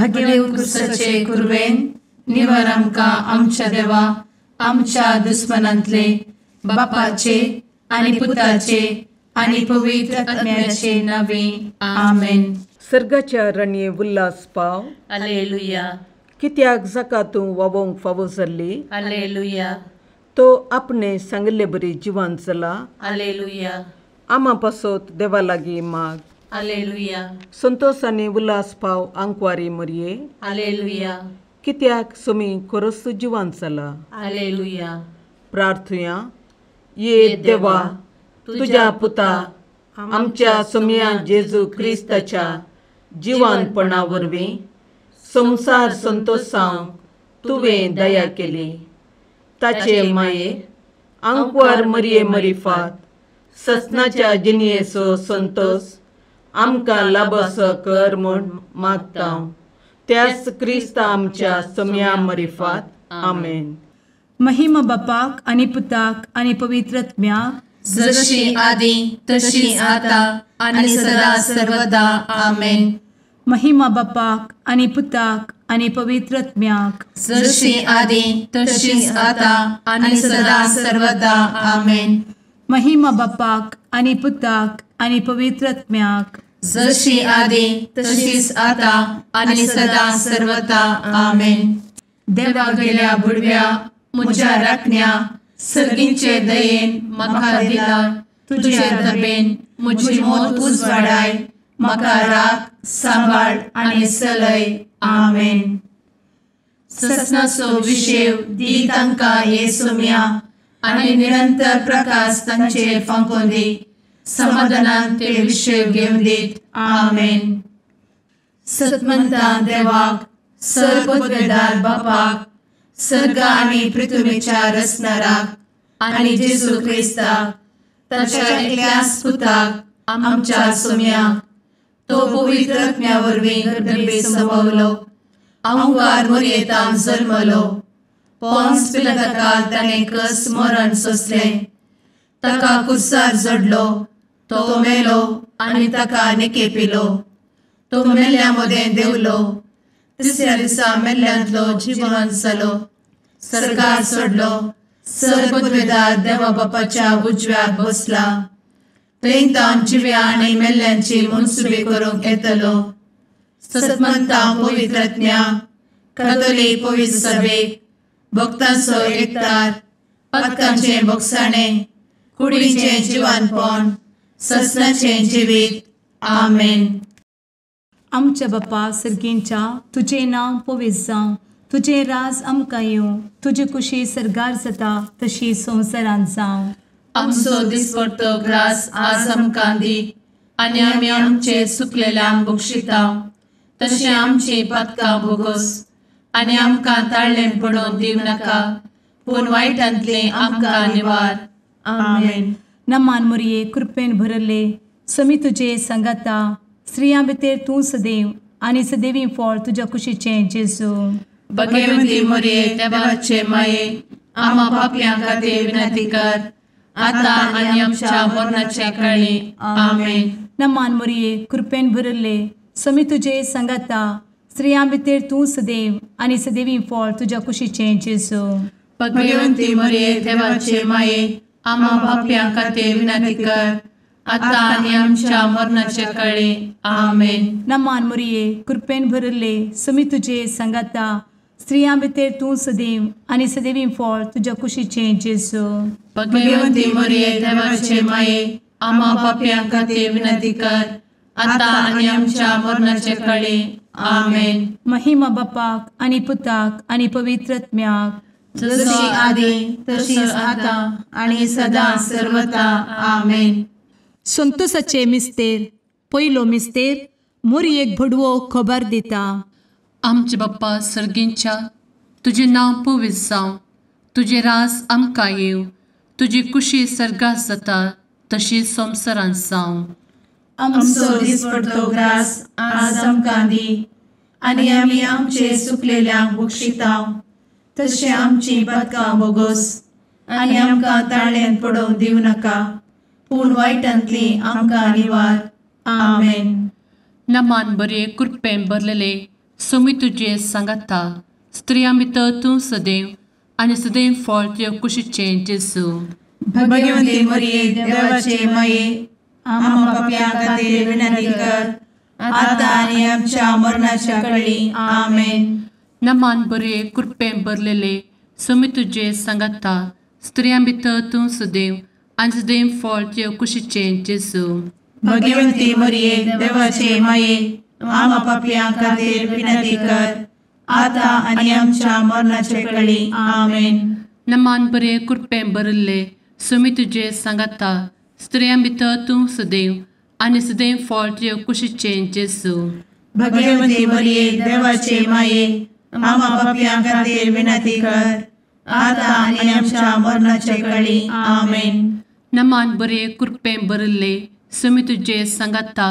भगे उत्कृष्टाचे कुर्वेन निवार आमकां आमच्या देवा आमच्या दुस्मनांतले बापाचे आनी पुताचे आनी पवित्र आत्म्याचे नावे आमेन. सर्गाच्या राणये उल्हास पाव. हालेलुया कित्याक जाका तूं वोवंक फावो जाल्ली. हालेलुया तो आपणे सांगले बरी जिवान चला. हालेलुया आमा पासोत देवा लागीं माग. हालेलुया संतोष आनी उल्हास पाव आंकवारी मरये. हालेलुया कित्याक सोमी खरोच जिवान चला. हालेलुया. प्रार्थुया. ये देवा तुझ्या पुता आमच्या सोम्या जेजू क्रिस्ताच्या जिवानपणा वरवीं संसार संतोषांक तुवें दया केली. ताचे माये आंकवार मरये मरिफात ससनाच्या जिनयेचो संतोष आमकां लाबसो कर म्हूण मागता. त्याच क्रिस्ता आमच्या सोम्या मरिफात. आमेन. महिमा बापाक आनी पुताक आनी पवित्र आत्म्याक जशी आदी तशी आता आणि सदा सर्वदा आमेन. महिमा बापाक आनी पुताक आनी पवित्र आत्म्याक जशी आदी तशीच आता आणि सदा सर्वदा आमेन. महिमा बापाक आनी पुताक आनी पवित्र आत्म्याक जशी आदी तशीच आता आणि सदा सर्वदा आमेन. देवा गेल्या बुडव्या म्हज्या राखण्या सर्गींचे दयेन म्हाका दिला. तुजे दबेन म्हजी मोत उजवाडाय. म्हाका राख सांबाळ आनी चलय. आमेन. ससनाचो विशेव दी तांकां ये सोम्या आनी निरंतर प्रकाश तांचेर फांकून दी. समाधानान ते विशेव घेवन दीत. आमेन. सतमंता देवाक सर्वपदवेदार बापाक सर्ग आनी पृथ्वीच्या रचणाराक आनी जेजू क्रिस्ताक ताच्या एकल्याच पुताक आमच्या सोम्याक तो पवित्र आत्म्या वरवीं गर्भे संभवलो. आंकवार मरयेंत जल्मलो. पोंस पिलाताकाल ताणें कस मरण सोंसलें. ताका कुर्सार जडलो. तो मेलो आनी ताका निकेपिलो. तो मेल्ल्या मदें देंवलो. तिसऱ्या दिसा मेल्ल्यांतलो जिवंत जालो. सर्गार चडलो. सर्वपदवेदार देवा बापाच्या उजव्याक बसला. थंय जिव्या आनी मेल्ल्यांची मनसुबी करूंक येतलो. सतमंता पवित्र आत्म्या कातोलीक पवित्र सभेक भक्तांचो एकठार पातकांचे भोगसाणें कुडीचें जिवानपण ससनाचें जिवीत. आमेन. आमच्या बापा सर्गींच्या तुजें नांव पवित्र जावं. तुजें राज आमकां येवं. तुजी कुशी सर्गार जाता तशी संवसारांत जावं. आमचो दिसपडटो ग्रास आज आमकां दी आनी आमी आमचे चुकलेल्यांक बक्षिता. तशें आमची पातकां भोगोस आनी आमकां ताळ्ळें पडोवन दिवं नाका पूण वायटांतले आमकां निवार. आमेन. नमान मरये कृपेन भरले समी तुजे संगाता. स्त्रियां भितर तूं सदैव आनी सदैवी फळ तुज्या कुशीचें जेजू. भगवंती मरये देवाचे माये आमा पापयां खातीर विनंती कर आता आनी आमच्या मरणाच्या काळी. आमेन. नमान मरये कृपेन भरले समी तुजे संगाता. स्त्रियां भितर तूं सदैव आनी सदैवी फळ तुज्या कुशीचें जेजू. भगवंती मरये देवाचे माये आमा पापयां खातीर विनंती कर आता आनी आमच्या मरणाच्या काळी. आमेन. नमान मरये कृपेन भरले समी तुजे संगाता. स्त्रियां भितर तूं सदैव आनी सदैवी फळ तुज्या कुशीचें जेजू. भगवंती मरये देवाचे माये आमा पापयां खातीर विनंती कर आता आनी आमच्या मरणाच्या काळी. आमेन. महिमा बापाक आनी पुताक आनी पवित्र आत्म्याक जशी आदी तशीच आता आणि सदा सर्वदा. आमेन. संतोषाचे मिस्तेर. पयलो मिस्तेर मरयेक भडवो खबर दिता. आमचे बाप्पा सर्गींच्या तुजें नांव पवित्र जावं. तुजें राज आमकां येवं. तुजी कुशी सर्गास जाता तशी संवसारांत जावं. आमचो दिसपडटो ग्रास आज आमकां दी आनी आमी आमचे चुकलेल्यांक बक्षिता. तशें आमची पातकां भोगोस आनी आमकां ताळ्ळेंत पडोवन दिवं नाका पूण वायटांतली आमकां निवार. आमेन. नमान बरे कृपेन भरलेले सोमी तुझे सांगाता स्त्रियां भितर तूं सदैव आनी सदैव फळ तुझ्या कुशीचें जेजू. भगवंती मरिये देवाचे माये आम्हा पाप्यां खातीर विनंती कर आता आनी आमच्या मरणाच्या काळी आमेन. नमान बरे कृपेन भरलेले सोमी तुझे सांगाता स्त्रियां भितर तूं सदैव आनी सदैव फळ तुझ्या कुशीचें जेजू. भगवंती मरिये देवाचे माये आम्हा पाप्यां खातीर विनंती कर आता आनी आमच्या मरणाच्या काळी आमेन. नमान बरे कृपेन भरले सोमी तुझे सांगाता स्त्रियां भितर तूं सदैव आनी सदैव फळ तुझ्या कुशीचें जेजू. भगवंती मरिये देवाचे माये आम्हा पाप्यां खातीर विनंती कर आता आनी आमच्या मरणाच्या काळी आमेन. नमान बरे कृपेन भरले सोमी तुझे सांगाता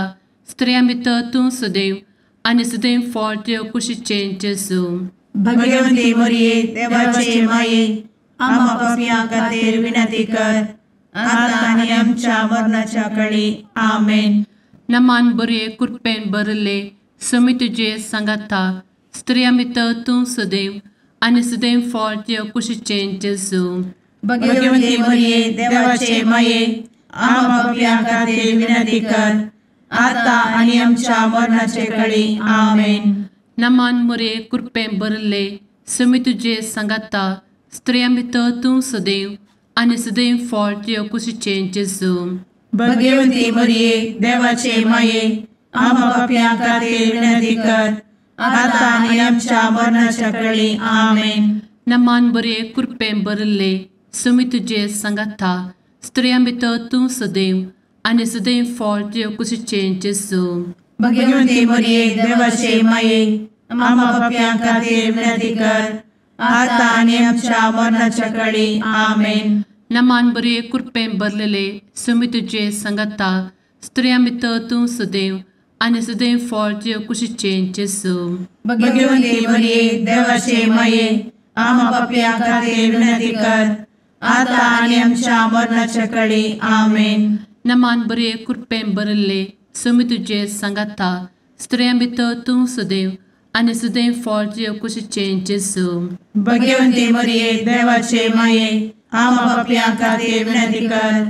स्त्रियां भितर तूं सदैव आनी सदैव फळ तुझ्या कुशीचें जेजू. भगवंती मरिये देवाचे माये आम्हा पाप्यां खातीर विनंती कर आता आनी आमच्या मरणाच्या काळी आमेन. नमान बरे कृपेन भरले सोमी तुझे सांगाता स्त्रियां भितर तूं सदैव आनी सदैव फळ तुझ्या कुशीचें जेजू. भगवंती मरिये देवाचे माये आम्हा पाप्यां खातीर विनंती कर आता आनी आमच्या मरणाच्या काळी आमेन. नमान बरे कृपेन भरले सोमी तुझे सांगाता स्त्रियां भितर तूं सदैव आनी सदैव फळ तुझ्या कुशीचें जेजू. भगवंती मरिये देवाचे माये आम्हा पाप्यां खातीर विनंती कर आता आनी आमच्या मरणाच्या काळी आमेन. नमान बरे कृपेन भरले सोमी तुझे सांगाता स्त्रियां भितर तूं सदैव आनी सदैव फळ तुझ्या कुशीचें जेजू. भगवंती मरिये देवाचे माये आम्हा पाप्यां खातीर विनंती कर आता आनी आमच्या मरणाच्या काळी आमेन. नमान बरे कृपेन भरलेले सोमी तुझे सांगाता स्त्रियां भितर तूं सदैव आनी सदैव फळ तुझ्या कुशीचें जेजू. भगवंती मरिये देवाचे माये आम्हा पाप्यां खातीर विनंती कर आता आनी आमच्या मरणाच्या काळी आमेन. नमान बरे कृपेन भरले सोमी तुझे सांगाता स्त्रियां भितर तूं सदैव आनी सदैव फळ तुझ्या कुशीचें जेजू. भगवंती मरिये देवाचे माये आम्हा पाप्यां खातीर विनंती कर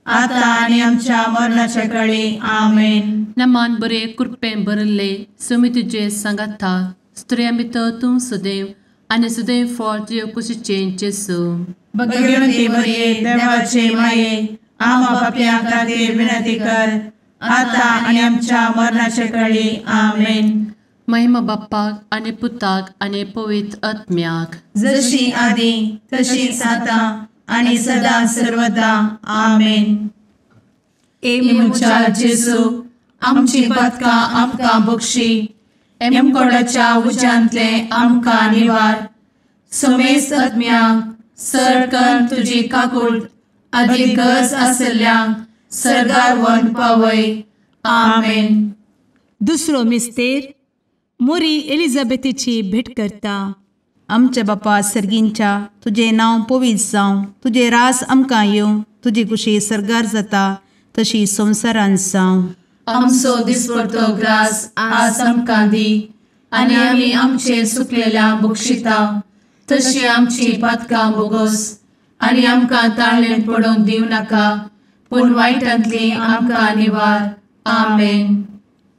आता आनी आमच्या मरणाच्या काळी आमेन. नमान बरे कृपेन भरले सोमी तुझे सांगाता स्त्रियां भितर तूं सदैव आनी सदैव फळ तुझ्या कुशीचें जेजू. भगवंती मरिये देवाचे माये आम्हा पाप्यां खातीर विनंती कर आता आनी आमच्या मरणाच्या काळी आमेन. महिमा बाप्पाक आनी पुताक आनी पवित्र आत्म्याक जशी आदी तशीच आता आनी सदा सर्वदा आमेन. मुचा जेजू आमची पदकां आमकां बक्षी एमकोडाच्या उज्यांतले आमकां निवार. समेस्त आत्म्यांक सरकन तुजी काकूट आदी गरज आसल्ल्यांक सरगार व्हरून पावय. आमेन. दुसरो मिस्तेर मोरी एलिझाबेथीची भेट करता. आमच्या बापा सर्गींच्या तुझे नांव पवित्र जावं, तुझे रास आमकां येवं, तुजी कुशी सरगार जाता तशी संवसारांत जावं. आमचो दिसपडटो ग्रास आज आमकां दी आनी आमी आमचे सुकलेल्यांक बक्षिता तशी आमची पातकां बोगोस आनी आमकां ताळ्ळेन पडोवंक दिवं नाका पूण वायटांतली आमकां निवार. आमेन.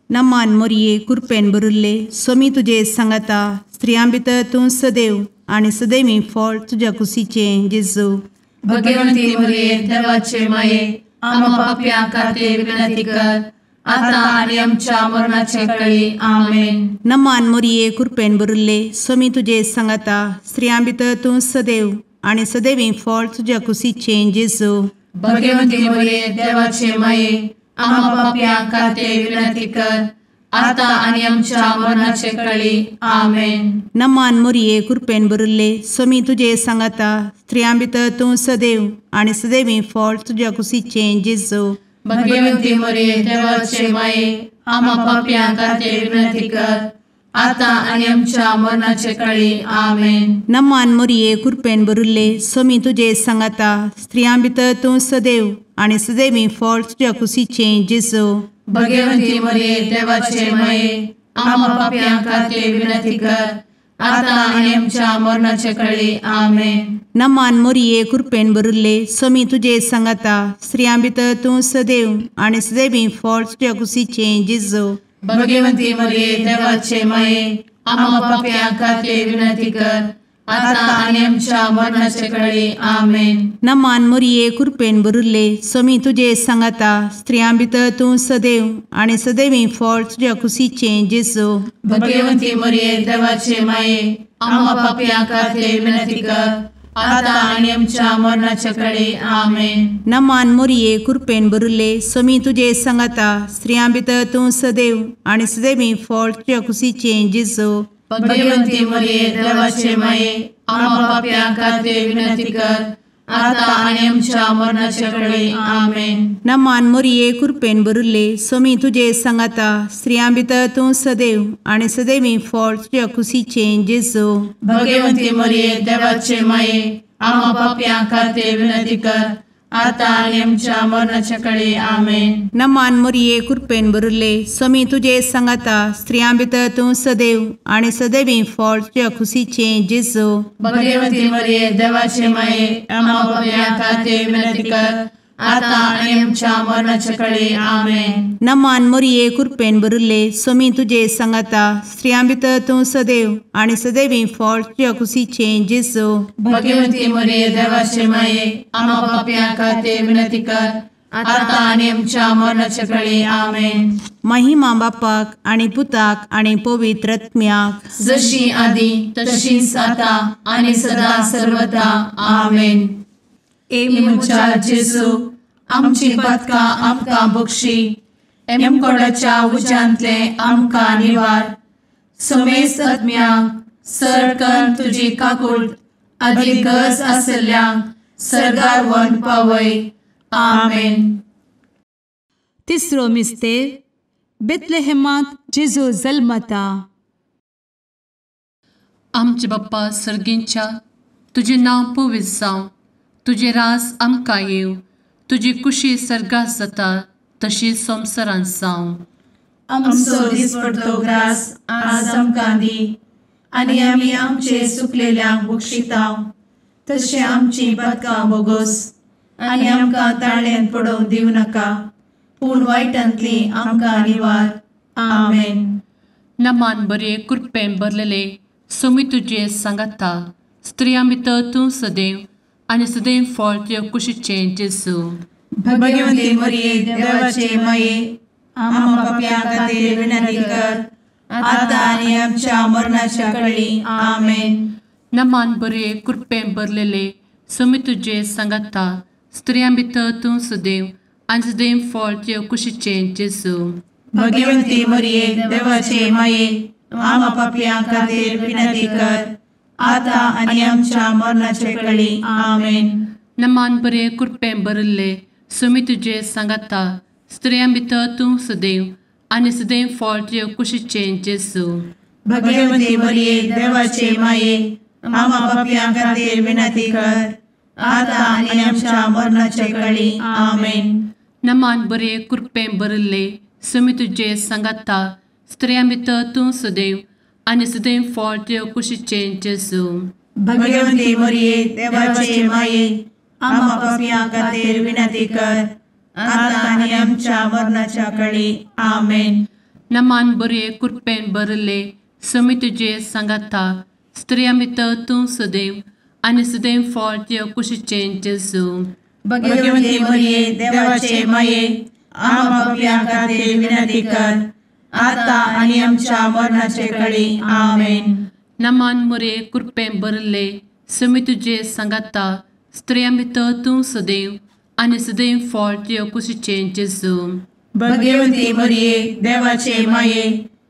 नमान मोरये कृपेन भरिल्ले सोमी तुजे सांगाता स्त्रियां भितर तूं सदैव आनी सदैवी फळ तुज्या कुशीचें जेजू. भगवंती मरिये देवाचे माये आम्हा पाप्यां खातीर विनंती कर आता आनी आमच्या मरणाचे काळी. आमेन. नमान मोरये कृपेन भरिल्ले सोमी तुजे सांगाता स्त्रियां भितर तूं सदैव आनी सदैवी फळ तुज्या कुशीचें जेजू. भगवंती मरिये देवाचे माये आम्हा पाप्यां खातीर विनंती कर आता आनी आमच्या मरणाचे काळी. आमेन. नमान मोरये कृपेन भरिल्ले सोमी तुजे सांगाता स्त्रियां भितर तूं सदैव आनी सदैवी फळ तुज्या कुशीचें जेजू. भगवंती मरिये देवाचे माये आम्हा पाप्यां खातीर विनंती कर आता आनी आमच्या मरणाचे काळी. आमेन. नमान मोरये कृपेन भरिल्ले सोमी तुजे सांगाता स्त्रियां भितर तूं सदैव आनी सदैवी फळ तुज्या कुशीचें जेजू. भगवंती मरिये देवाचे माये आम्हा पाप्यां खातीर विनंती कर, आता आनी आमच्या मरणाचे काळी. आमेन. नमान मोरये कृपेन भरिल्ले समी तुजे सांगाता स्त्रियां भितर तूं सदैव आनी सदैवी फळ तुज्या कुशीचे जेजू. भगवंती मरिये देवाचे माये, आम्हा पाप्यां खातीर विनंती कर, आता आनी आमच्या मरणाचे काळी. आमेन. नमान मोरये कृपेन भरिल्ले समी तुजे सांगाता स्त्रियां भितर तूं सदैव आनी सदैवी फळ तुज्या कुशीचे जेजू. भगवंती मरिये देवाचे माये, आम्हा पाप्यां खातीर विनंती कर, आता आनी आमच्या मरणाचे काळी. आमेन. नमान मोरये कृपेन भरिल्ले समी तुजे सांगाता स्त्रियां भितर तूं सदैव आनी सदैवी फळ तुज्या कुशीचे जेजू. भगवंती मरिये देवाचे माये, आम्हा पाप्यां खातीर विनंती कर, आता आनी आमच्या मरणाचे काळी. आमेन. नमान मोरये कृपेन भरिल्ले समी तुजे सांगाता स्त्रियां भितर तूं सदैव आनी सदैवी फळ तुज्या कुशीचे जेजू. भगवंती मरिये देवाचे माये, आम्हा पाप्यां खातीर विनंती कर, आता आनी आमच्या मरणाचे काळी. आमेन. नमान मोरये कृपेन भरिल्ले समी तुजे सांगाता स्त्रियां भितर तूं सदैव आनी सदैवी फळ तुज्या कुशीचे जेजू. भगवंती मरिये देवाचे माये, आम्हा पाप्यां खातीर विनंती कर, आता आनी आमच्या मरणाचे काळी. आमेन. नमान मोरये कृपेन भरिल्ले समी तुजे सांगाता स्त्रियां भितर तूं सदैव आनी सदैवी फळ तुज्या कुशीचे जेजू. भगवंती मरिये देवाचे माये, आम्हा पाप्यां खातीर विनंती कर, आता आनी आमच्या मरणाचे काळी. आमेन. महिमा बापाक आनी पुताक आनी पवित्र आत्म्याक, जशी आदी तशीच आता आनी सदा सर्वदा. आमेन. एमच्या जेजू, आमची पदकां आमकां बक्षी, एमकोडाच्या उज्यांतले आमकां निवार. समेस्त आत्म्यांक सडकन तुजी काकूट अदीक गरज आसल्ल्यांक सर्गार व्हरून पावय. आमेन. तिसरो मिस्तेर बेतलेहेमांत जेजू जल्मता. आमचे बाप्पा सर्गींच्या, तुजें नांव पवित्र जावं, तुजें रास आमकां येव, तुजी कुशी सर्गास जाता तशीच संवसारांत जावं. आमचो दिसपडटो ग्रास आज आमकां दी, आनी आमी आमचे चुकलेल्यांक बक्षितांव, तशें आमची पदकां बोगोस आनी आमकां ताळ्यान पडोवंक दिवं नाका, पूण वायटांतली आमकां निवार. आमेन. नमान बरे कृपेन भरलेले समी तुजे सांगाता स्त्रियां भितर तूं सदैव आनी सदैव फळ तुज्या कुशीचे जेजू. भगवंती मरिये देवाचे माये, आम्हा पाप्यां खातीर विनंती कर, आता आनी आमच्या मरणाच्या काळी. आमेन. नमान बरे कृपेन भरलेले समी तुजे सांगाता स्त्रियां भितर तूं सदैव आनी सदैव फळ तुज्या कुशीचे जेजू. भगवंती मरिये देवाचे माये, आम्हा पाप्यां खातीर विनंती कर, आता आनी आमच्या मरणाचे काळी. आमेन. नमान बरे कृपेन भरले समी तुजे सांगाता स्त्रियां भितर तूं सदैव आनी सदैव फळ तुज्या कुशीचे जेजू. भगवंती मरिये देवाचे माये, आम्हा पाप्यां खातीर विनंती कर, आता आनी आमच्या मरणाचे काळी. आमेन. नमान बरे कृपेन भरले समी तुजे सांगाता स्त्रियां भितर तूं सदैव आनी सदैव फळ तुज्या कुशीचे जेजू. भगवंती मरिये देवाचे माये, आम्हा पाप्यां खातीर विनंती कर, आता आनी आमच्या मरणाच्या काळी. आमेन. नमान बरे कृपेन भरले समी तुजे सांगाता स्त्रियां भितर तूं सदैव आनी सदैव फळ तुज्या कुशीचे जेजू. भगवंती मरिये देवाचे माये, आम्हा पाप्यां खातीर विनंती कर, आता आनी आमच्या मरणाचे काळी. आमेन. नमान बरे कृपेन भरले समी तुजे सांगाता स्त्रियां भितर तूं सदैव आनी सदैव फळ तुज्या कुशीचे जेजू. भगवंती मरिये देवाचे माये,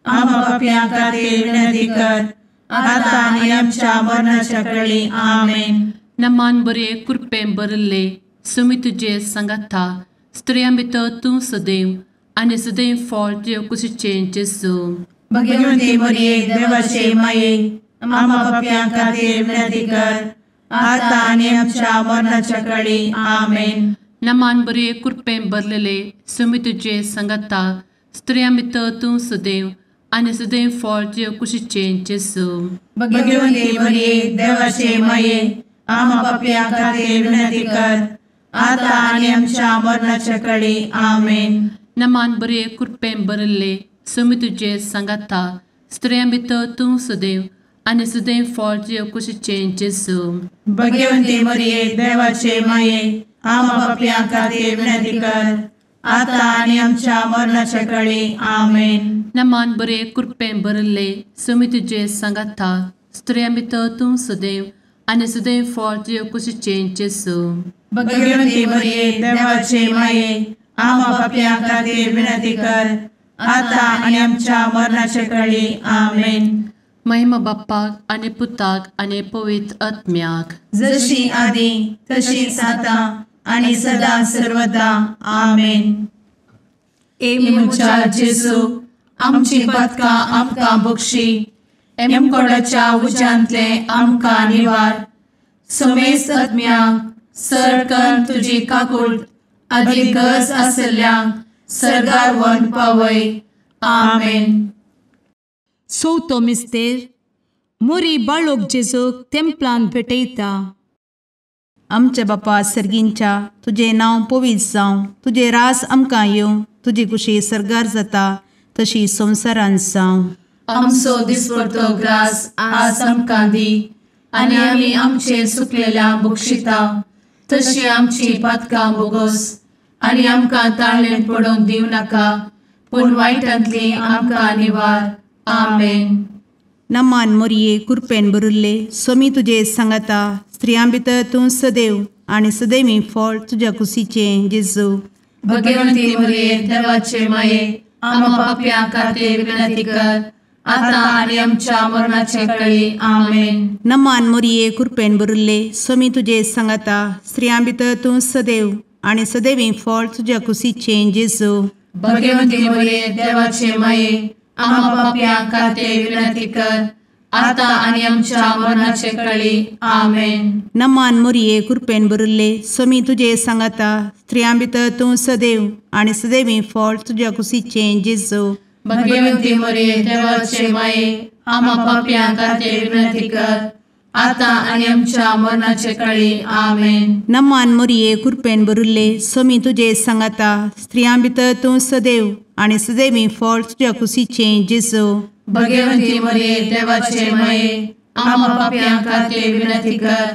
आम्हा पाप्यां खातीर विनंती कर, आता आनी आमच्या मरणाच्या काळी. आमेन. नमान बरे कृपेन भरले समी तुजे सांगाता स्त्रियां भितर तूं सदैव आनी सदैव फळ तुज्या कुशीचे जेजू. भगवंती मरिये देवाचे माये, आम्हा पाप्यां खातीर विनंती कर, आता आनी आमच्या मरणाच्या काळी. आमेन. नमान बरे कृपेन भरलेले समी तुजे सांगाता स्त्रियां भितर तूं सदैव आनी सदैव फळ तुजे कुशीचें जेजू. भगवंते मरिये देवाचे माये आम्हा पापयां खातीर विनंती कर आता आनी आमच्या मरणाच्या काळी आमेन. नमान बरे कृपेन भरिल्ले समी तुजे सांगाता स्त्रियां भितर तूं सदैव आनी सदैव फळ तुजे कुशीचें जेजू. भगवंते मरिये देवाचे माये आम्हा पापयां खातीर विनंती कर आता आनी आमच्या मरणाच्या काळी आमेन. नमान बरे कृपेन भरिल्ले समी तुजे सांगाता स्त्रियां भितर तूं सदैव आनी सदैव फळ तुजे कुशीचें जेजू. भगवंते मरिये देवाचे माये आम्हा पापयां खातीर विनंती कर आता आनी आमच्या मरणाच्या काळी आमेन. महिमा बाप्पाक आनी पुताक आनी पवित्र आत्म्याक जशी आदी तशीच आता आनी सदा सर्वदा आमेन. मुचा जेजू आमची पदकां आमकां बक्षी एमकोडाच्या उज्यांतले आमकां निवार. समेस्त आत्म्यांक सरकन तुजी काकूट अधिक गरज आसल्यांक सरगार व्हरून पावय. आमेन. चवथो मिस्तेर मोरी बाळोक जेजूक तेंपलान भेटयता. आमचे बापा सर्गींच्या तुझे नांव पवित्र जावं, तुझे रास आमकां येवं, तुजी कुशी सरगार जाता तशी संवसारांत जावं. आमचो दिसपडटो ग्रास आज आमकां दी आनी आमी आमचे सुकलेल्यांक बक्षिता तशी आमची पातकां बोगोस आनी आमकां ताळ्ळेन पडोवन दिवं नाका पूण वायटांतली आमकां निवार. आमेन. नमान मोरये कृपेन भरिल्ले समी तुजे सांगाता स्त्रियां भितर तूं सदैव आनी सदैवी फळ तुज्या कुशीचें जेजू. भगवंती मरिये देवाचे माये आम्हा पापयां खातीर विनंती कर आता आनी आमच्या मरणाचे काळी आमेन. नमान मोरये कृपेन भरिल्ले समी तुजे सांगाता स्त्रियां भितर तूं सदैव आनी सदैवी फळ तुज्या कुशीचें जेजू. भगवंती मरिये देवाचे माये आम्हा पापयां खातीर विनंती कर आता आनी आमच्या मरणाचे काळी आमेन. नमान मोरये कृपेन भरिल्ले समी तुजे सांगाता स्त्रियां भितर तूं सदैव आनी सदैवी फळ तुज्या कुशीचें जेजू. भगवंती मरिये देवाचे माये आम्हा पापयां खातीर विनंती कर आता आनी आमच्या मरणाचे काळी आमेन. नमान मोरये कृपेन भरिल्ले समी तुजे सांगाता स्त्रियां भितर तूं सदैव आनी सदैवी फळ तुज्या कुशीचें जेजू. भगवंती मरिये देवाचे माये आम्हा पापयां खातीर विनंती कर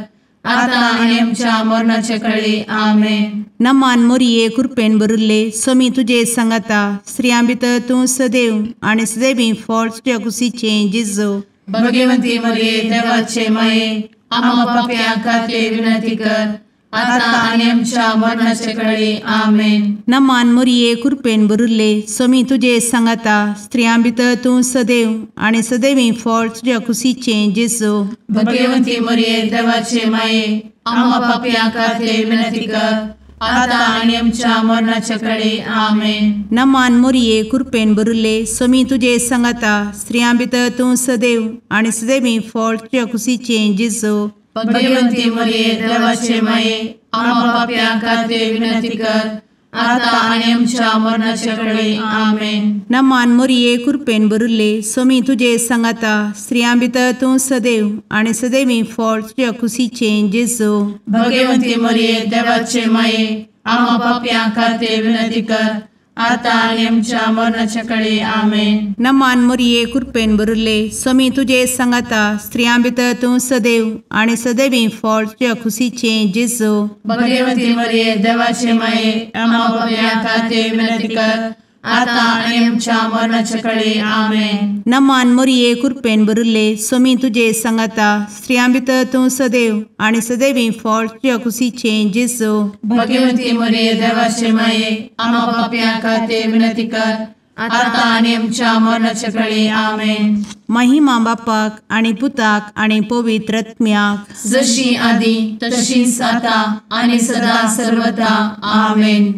आता आनी आमच्या मरणाचे काळी आमेन. नमान मोरये कृपेन भरिल्ले समी तुजे सांगाता स्त्रियां भितर तूं सदैव आनी सदैवी फळ तुज्या कुशीचें जेजू. भगवंती मरिये देवाचे माये आम्हा पापयां खातीर विनंती कर आता आनी आमच्या मरणाचे काळी आमेन. नमान मोरये कृपेन भरिल्ले समी तुजे सांगाता स्त्रियां भितर तूं सदैव आनी सदैवी फळ तुज्या कुशीचें जेजू. भगवंती मरिये देवाचे माये आम्हा पापयां खातीर विनंती कर आता आनी आमच्या मरणाचे काळी आमेन. नमान मोरये कृपेन भरिल्ले समी तुजे सांगाता स्त्रियां भितर तूं सदैव आनी सदैवी फळ तुज्या कुशीचें जेजू. भगवंती मरिये देवाचे माये आम्हा पापयां खातीर विनंती कर आता आनी आमच्या मरणाचे काळी आमेन. नमान मोरये कृपेन भरिल्ले समी तुजे सांगाता स्त्रियां भितर तूं सदैव आनी सदैवी फळ तुज्या कुशीचें जेजू. भगवंती मरिये देवाचे माये आम्हा पापयां खातीर विनंती कर आता आनी आमच्या मरणाचे काळी आमेन. नमान मोरये कृपेन भरिल्ले समी तुजे सांगाता स्त्रियां भितर तूं सदैव आनी सदैवी फळ तुज्या कुशीचें जेजू. भगवंती मरिये देवाचे माये आम्हा पापयां खातीर विनंती कर आता आनी आमच्या मरणाचे काळी आमेन. नमान मोरये कृपेन भरिल्ले समी तुजे सांगाता स्त्रियां भितर तूं सदैव आनी सदैवी फळ तुज्या कुशीचें जेजू. भगवंती मरिये देवाचे माये आम्हा पापयां खातीर विनंती कर आता आनी आमच्या मरणाचे काळी आमेन. महिमा बापाक आनी पुताक आनी पवित्र आत्म्याक जशी आदी तशीच आता आनी सदा सर्वदा आमेन.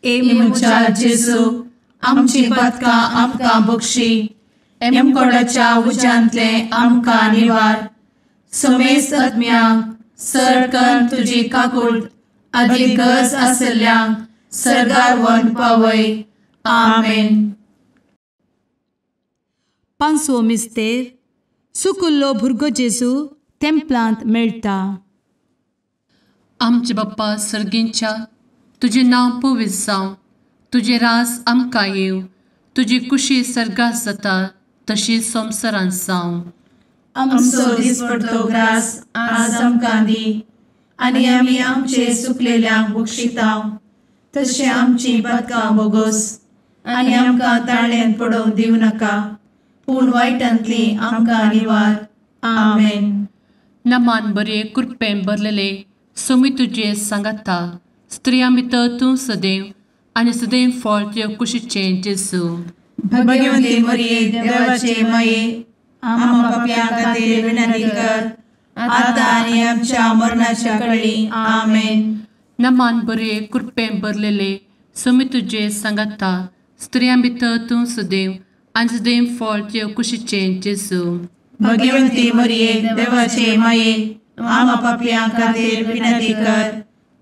मुचा जेजू आमची पदकां आमकां बक्षी एमकोडाच्या उज्यांतले आमकां निवार. समेस्त आत्म्यांक सरकन तुजी काकूट अधिक गरज आसल्यांक सरगार व्हरून पावय. आमेन. 500 मिस्तेर सुकुल्लो भुरगो जेजू तेंपलांत मेळटा. आमचे बाप्पा सर्गींच्या, तुझे नांव पवित्र जावं, तुझे रास आमकां येव, तुजी कुशी सर्गास जाता तशी संवसारांत जावं. आमचो दिसपडटो ग्रास आज आमकां दी, आनी आमी आमचे सुकलेल्यांक बक्षितांव. तशें आमची पदकां बोगोस आनी आमकां ताळ्यान पडोवंक दिवं नाका, पूण वायटांतली आमकां निवार. आमेन. नमान बरे कृपेन भरलेले सोमी तुजे सांगाता, स्त्रियां भितर तूं सदैव आनी सदैव फळ तुज्या कुशीचें जेजू. भगवंती मरिये देवाचे माये, आमकां पाप्यां खातीर विनंती कर, आतां आनी आमच्या मरणाच्या काळी. आमेन. नमान बरे कृपेन भरलेले सोमी तुजे सांगाता, स्त्रियां भितर तूं सदैव आनी सदैव फळ तुज्या कुशीचें जेजू. भगवंती मरिये देवाचे माये, आमकां पाप्यां खातीर विनंती कर,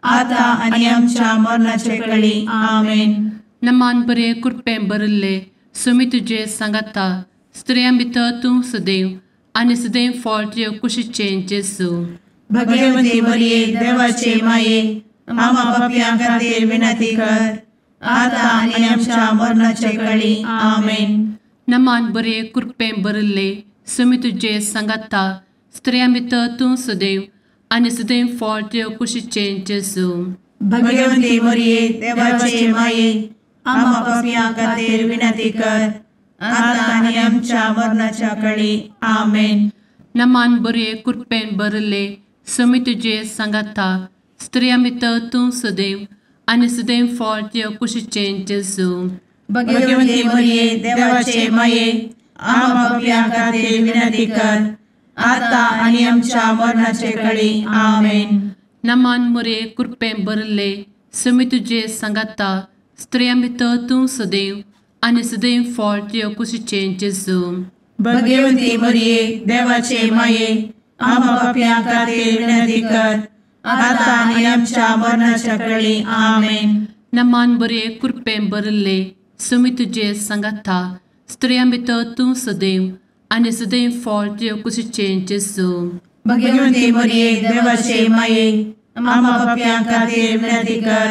आतां आनी आमच्या मरणाचे काळी. आमेन. नमान बरे कृपेन भरले सोमी तुजे सांगाता, स्त्रियां भितर तूं सदैव आनी सदैव फळ तुज्या कुशीचें जेजू. भगवंती मरिये देवाचे माये, आमकां पाप्यां खातीर विनंती कर, आतां आनी आमच्या मरणाचे काळी. आमेन. नमान बरे कृपेन भरले सोमी तुजे सांगाता, स्त्रियां भितर तूं सदैव आनी सदैव फळ तुज्या कुशीचें जेजू. भगवंती मरिये देवाचे माये, आमकां पाप्यां खातीर विनंती कर, आतां आनी आमच्या मरणाच्या काळी. आमेन. नमान बरे कृपेन भरले सोमी तुजे सांगाता, स्त्रियां भितर तूं सदैव आनी सदैव फळ तुज्या कुशीचें जेजू. भगवंती मरिये देवाचे माये, आमकां पाप्यां खातीर विनंती कर, आतां आनी आमच्या मरणाचे काळी. आमेन. नमान बरे कृपेन भरले सोमी तुजे सांगाता, स्त्रियां भितर तूं सदैव आनी सदैव फळ तुज्या कुशीचें जेजू. भगवंती मरिये देवाचे माये, आमकां पाप्यां खातीर विनंती कर, आतां आनी आमच्या मरणाच्या काळी. आमेन. नमान बरे कृपेन भरले सोमी तुजे सांगाता, स्त्रियां भितर तूं सदैव आनी सदैव फळ तुज्या कुशीचें जेजू. भगवंती मरिये देवाचे माये, आमकां पाप्यां खातीर विनंती कर,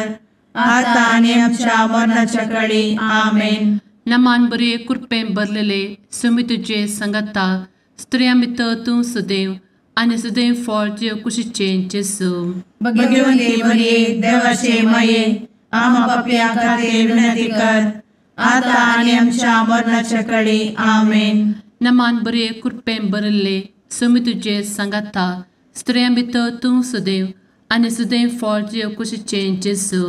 आतां आनी आमच्या मरणाच्या काळी. आमेन. नमान बरे कृपेन भरलेले सोमी तुजे सांगाता, स्त्रियां भितर तूं सदैव आनी सदैव फळ तुज्या कुशीचें जेजू. भगवंती मरिये देवाचे माये, आमकां पाप्यां खातीर विनंती कर, आतां आनी आमच्या मरणाच्या काळी. आमेन. नमान बरे कृपेन भरले सोमी तुजे सांगाता, स्त्रियां भितर तूं सदैव आनी सदैव फळ तुज्या कुशीचें जेजू.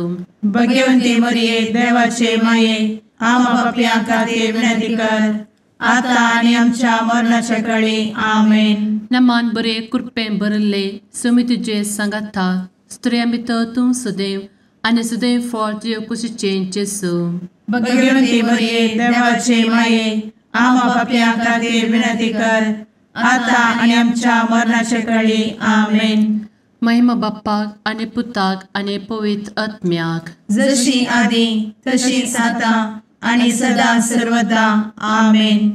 भगवंती मरिये देवाचे माये, आमकां पाप्यां खातीर विनंती कर, आतां आनी आमच्या मरणाच्या काळी. आमेन. नमान बरे कृपेन भरले सोमी तुजे सांगाता, स्त्रियां भितर तूं सदैव आनी सदैव फळ तुज्या कुशीचें जेजू. भगवंती मरिये देवाचे माये, आमकां पाप्यां खातीर विनंती कर, आतां आनी आमच्या मरणाच्या काळी. आमेन. महिमा बाप्पाक आनी पुताक आनी पवित्र आत्म्याक, जशी आदी तशीच आतां आनी सदां सर्वदा. आमेन.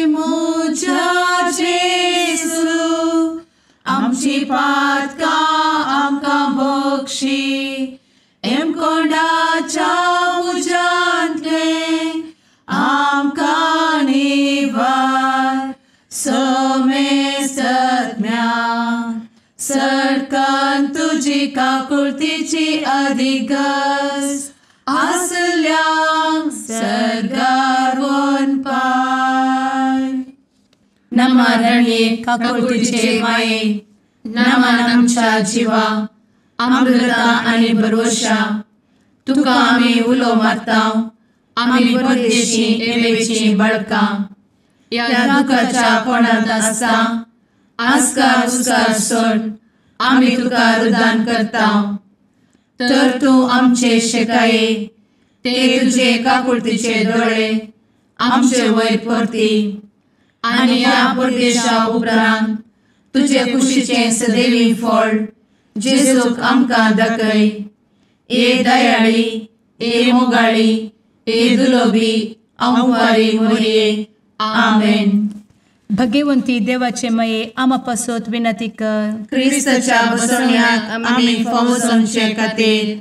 मोच्या जेजू, आमची पातकां आमकां बक्षी, कोंडाच्या उजांतले आमकां निवार. सोमे सत्म्या सडकान तुजी काकुळतीची अधिगस, आसल्यांक सर्गार वन पाय. नमारणे काकुळतीचे माये, नमान आमच्या जिवा, अमृता आनी भरवशा, तुका आमी उलो मारतांव. आमी परदेशी येवेची बळकां, या दुखाच्या कोणांत आसता, आस्कार उस्कार सोड, आमी तुका रुदान करतांव. तर तूं आमचे शेकाये, ते तुजे काकुळतीचे दोळे आमचे वयर परती. आनी या परदेशा उपरांत तुजे कुशीचें सदैवी फळ जेजूक आमकां दाखय. ए दयाळी, ए मोगाळी, ए दुलोबी अंवारी मोरये आमेन. भगवंती देवाचे माये आमा पासत विनंती कर. क्रिस्ताच्या बसवण्याक आमी फावो समचे खातीर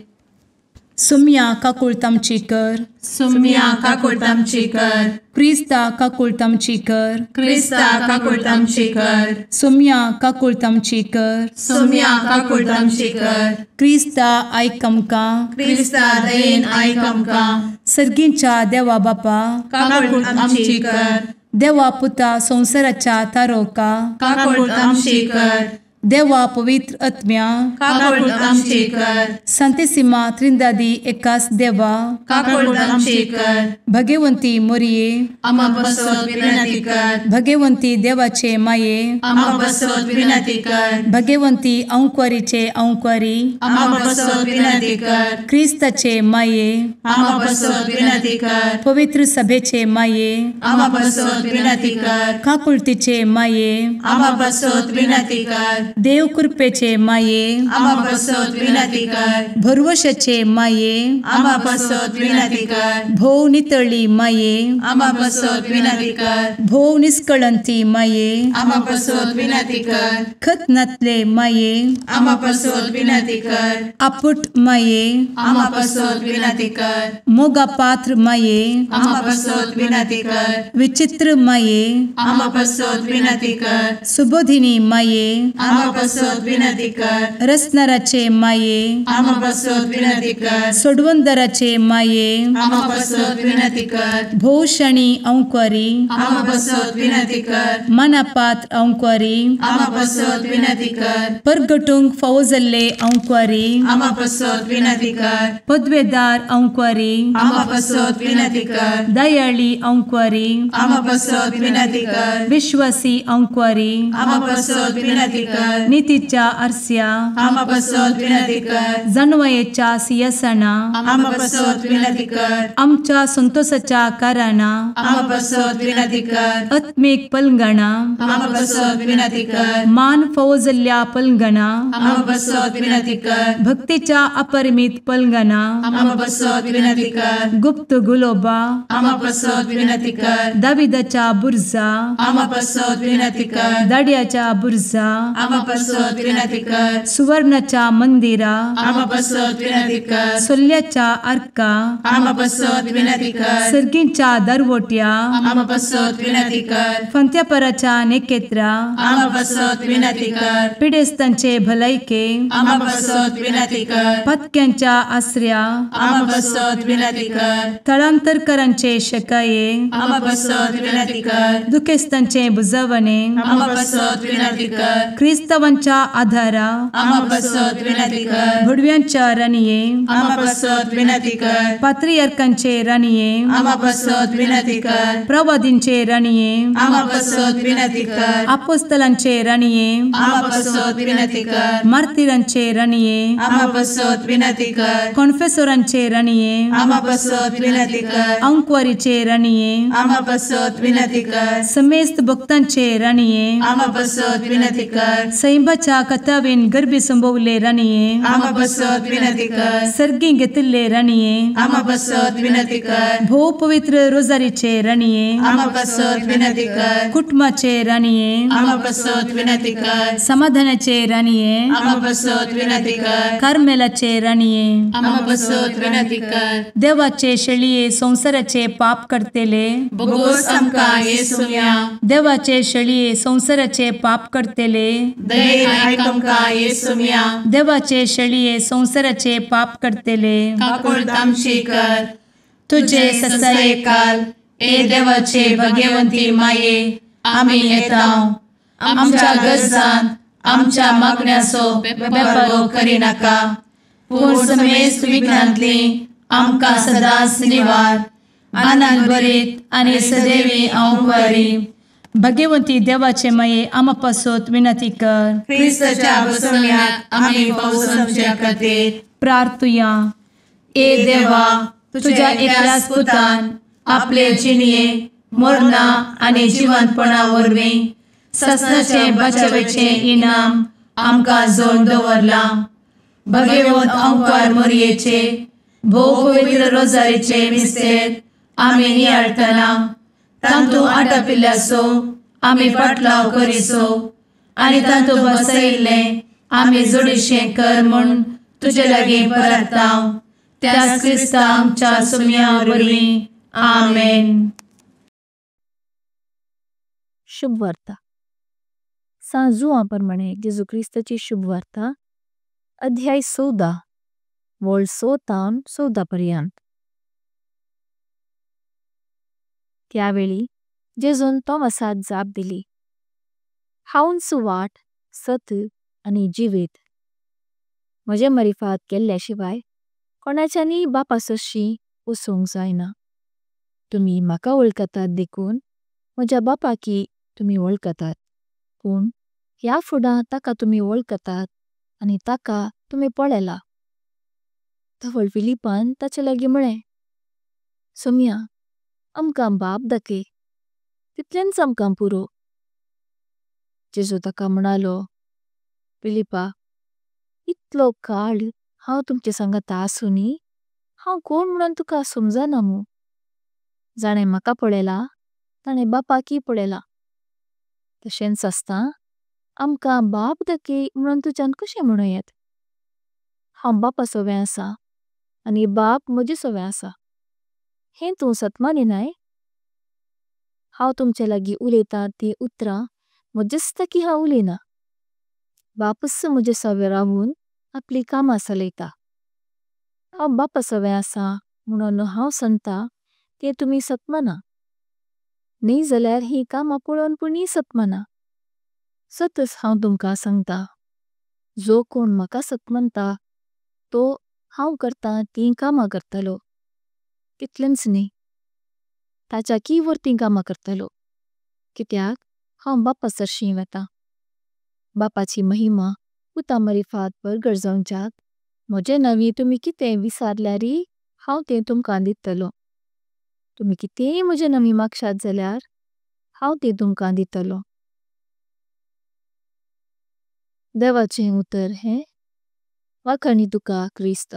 सुम्या काकूळ तामची कर. सुम्या काकूळ तामची कर. क्रिस्ता काकूळ तामची कर. क्रिस्ता काकूळ तामची कर. सुम्या काकूळ तामची कर. सुम्या काकूळ तामची कर. क्रिस्ता आयक आमकां. क्रिस्ता दयेन आयक आमकां. सर्गींच्या देवा बापा काकूळ तामची कर. देवा पुता संसाराच्या तारोका काकूळ तामची कर. देवा पवित्र आत्म्या काकूळ तामची कर. सांतेसिमा त्रिंदादी एकाच देवा काकूळ तामची कर. भगवंती मोरये आमा बसवत विनंती कर. भगवंती देवाचे माये आमा बसवत विनंती कर. भगवंती अंकुरीचे अंकुरी आमा बसवत विनंती कर. क्रिस्ताचे माये आमा बसवत विनंती कर. पवित्र सभेचे माये आमा बसवत विनंती कर. काकुळतीचे माये आमा बसवत विनंती कर. देव कृपेचे माये आमा बसवत विनंती कर. भरवशाचे माये आमा बसवत विनंती कर. भोव नितळी माये आमा बसवत विनंती कर. भोव निष्कळंती माये आमा बसवत विनंती कर. खतनातले माये आमा बसवत विनंती कर. आपुट माये आमा बसवत विनंती कर. मोगा पात्र माये आमा बसवत विनंती कर. विचित्र माये आमा बसवत विनंती कर. सुबोधिनी माये आमा बसवत विनंती कर. रसनाराचे माये आमा बसवत विनंती कर. सोडवंदराचे माये आमा बसवत विनंती कर. भोषणी अंकुरी आमा बसवत विनंती कर. मनापात्र अंकुरी आमा बसवत विनंती कर. परगटूंक फौजल्ले अंकुरी आमा बसवत विनंती कर. पदवेदार अंकुरी आमा बसवत विनंती कर. दयाळी अंकुरी आमा बसवत विनंती कर. विश्वासी अंकुरी आमा बसवत विनंती कर. नीतीच्या आरस्या आमा बसवत विनंती कर. जणवयेच्या सिंहासना आमा बसवत विनंती कर. आमच्या संतोषाच्या कारणा आमा बसवत विनंती कर. आत्मिक पलंगणा आमा बसवत विनंती कर. मान फौजल्ल्या पलंगणा आमा बसवत विनंती कर. भक्तीच्या अपरिमित पलंगणा आमा बसवत विनंती कर. गुप्त गुलोबा आमा बसवत विनंती कर. दाविदाच्या बुर्जा आमा बसवत विनंती कर. दाड्याच्या बुर्जा आमा बसवत विनंती कर. सुवर्णाच्या मंदिरा आमा बसवत विनंती कर. सोल्याच्या अर्का आमा बसवत विनंती कर. सर्गींच्या दरवोट्या आमा बसवत विनंती कर. फंत्यापराच्या नेकेत्रा आमा बसवत विनंती कर. पिडेस्तांचे भलायके आमा बसवत विनंती कर. पथक्यांच्या आश्रया आमा बसवत विनंती कर. स्थळांतरकरांचे शकाये आमा बसवत विनंती कर. दुखेस्तांचे बुजावणे आमा बसवत विनंती कर. ख्रिस्तवांच्या आधारा आमा बसवत विनंती कर. भडव्यांच्या राणीये आमा बसवत विनंती कर. पात्रियार्कांचे राणीये आमा बसवत विनंती कर. प्रवादींचे राणीये आमा बसवत विनंती कर. अपोस्तलांचे राणीये आमा बसवत विनंती कर. मार्तिरांचे राणीये आमा बसवत विनंती कर. कॉन्फेसोरांचे राणीये आमा बसवत विनंती कर. अंकुरीचे राणीये आमा बसवत विनंती कर. समेस्त भक्तांचे राणीये आमा बसवत विनंती कर. सैंबाच्या कथावेन गर्भी संभवले राणीये आमा बसवत विनंती कर. सर्गी घेतले राणीये आमा बसवत विनंती कर. भो पवित्र रोजारीचे राणीये आमा बसवत विनंती कर. कुटुंबाचे राणीये आमा बसवत विनंती कर. समाधानाचे राणीये आमा बसवत विनंती कर. कार्मेलाचे राणीये आमा बसवत विनंती कर. देवाचे शेळिये संसाराचे पाप करतेले बगोस आमकां येसुया. देवाचे शेळिये संसाराचे पाप करतेले दयेन आयक आमकां येसुया. देवाचे शेळिये संसाराचे पाप करतेले काकूळ तामची कर. तुझे ससाये काल ए देवाचे भगवंती माये आमी येताव. आमच्या गरजांत आमच्या मागण्याचो बेपारो करिनाका. पूण समेस्त विघ्नांतली आमकां सदांच निवार. आनंद भरीत आनी सदैवी अंकुरी. भगवंती देवाचे माये आमा पासत विनंती कर. क्रिस्ताच्या बसवण्याक आमी फावो समच्या खातीर प्रार्थुया. ए देवा तुझ्या एकल्याच पुतान आपले जिणये मरणा आनी जिवंतपणा वरवीं ससनाचे बचावेचे इनाम आमकां जोड दवरला. भगवंत अंकार मोरयेचे भोव पवित्र रोजारीचे मिस्तेर आमी नियाळटना तांतू आटपिल्ल्यासो आमी पाटलाव करिसो आनी तांतू बसयिल्ले आमी जोडिशें कर म्हूण तुजे लागीं परतांव. त्याच क्रिस्ता आमच्या सुमया वरवीं. आमेन. शुभ वार्ता. सांजुआ प्रमाणे जेजू क्रिस्ताची शुभ वार्ता अध्याय 14 वळ 14 ते 14 पर्यंत. त्यावेळी जेजून तोमासाक जाप दिली, हांवूच वाट, सत्य आनी जिवीत. म्हजे मरिफात केल्ल्या शिवाय कोणाच्यानी बापासोशी वचूंक जायना. तुम्ही म्हाका वळखतात देखून म्हज्या बापाकी तुम्ही वळखतात. पूण ह्या फुडां ताका तुम्ही वळखतात आनी ताका तुम्ही पळयला. धवळ फिलिपान ताचे लागीं म्हळें, सुमया, आमकां बाप दाखय, तितलेंच आमकां पुरो. जेजू ताका म्हणालो, फिलिपा, इतलो काळ हांव तुमचे सांगाता आसुनी हांव कोण म्हणून तुका समजना मू. जाणें म्हाका पळयला ताणें बापाकी पळयला. तशेंच आसता आमकां बाप दाखय म्हणून तुज्यान कशें म्हणयत. हांव बापा सोबें आसा आनी बाप म्हजे सोबें आसा, हें तूं सतमानिनाय. हांव तुमचे लागीं उलयतां तीं उतरां म्हजेस्ताकी हांव उलयना. बापूच म्हजे सोबें रावून आपली कामां चलयता. हांव बापा सोबें आसा म्हणून हांव सांगता तें तुमी सतमाना. न्ही जाल्यार ही कामां पळोवन पुणी सतमाना. सतच हांव तुमकां सांगता, जो कोण म्हाका सतमानता तो हांव करतां तीं कामां करतलो. तितलेंच न्ही, ताच्याकी वर्तीं कामां करतलो, कित्याक हांव बापा सरशीं वेतां. बापाची महिमा उता मरिफात परगट जावच्याक म्हजे नांवीं तुमी कितें विचारल्यारी हांव तें तुमकां दितलो. तुमी कितेंय म्हजे नांवीं मागशात जाल्यार हांव तें तुमकां दितलो. देवाचें उतर हें. वाखाणी तुका क्रिस्त.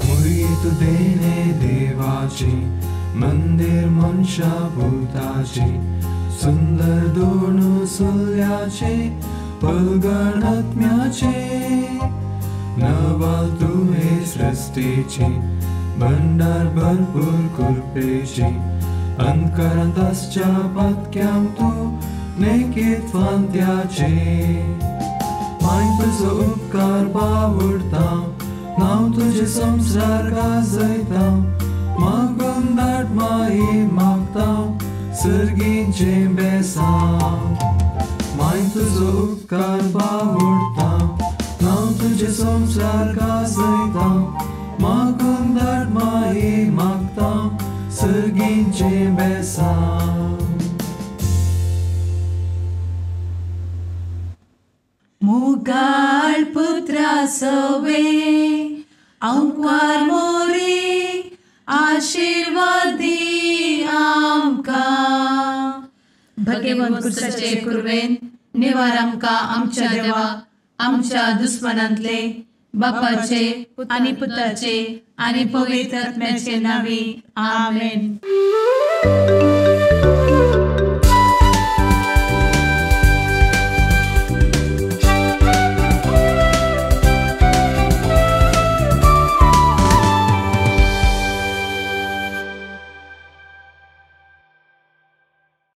मुळीत देणे देवाची मंदिर मनशा भूताची सुंदर दोन सुल्याचे पलगण आत्म्याचे नवाल तुहे सृष्टीची भंडार भरपूर कृपेची अंतरांताच्या पत्क्याम तू नेकीत फांत्याचे माय तुजो उपकार बावडता नाव तुझे संसार गाजयता मागून दाट माई मागता सर्गींचे बेसांव माय तुजो उपकार बावडता नाव तुझे संसार गाजयता मागून दाट माई मागता सर्गींचे बेसांव. मुगाळ पुत्रा सवे अंकवार मोरी आशीर्वाद दी आमकां. भगवंत कुर्साचे कुरवेन निवार आमकां आमच्या देवा आमच्या दुस्मनांतले बापाचे आनी पुताचे आनी पवित्र आत्म्याचे नांवी. आमेन.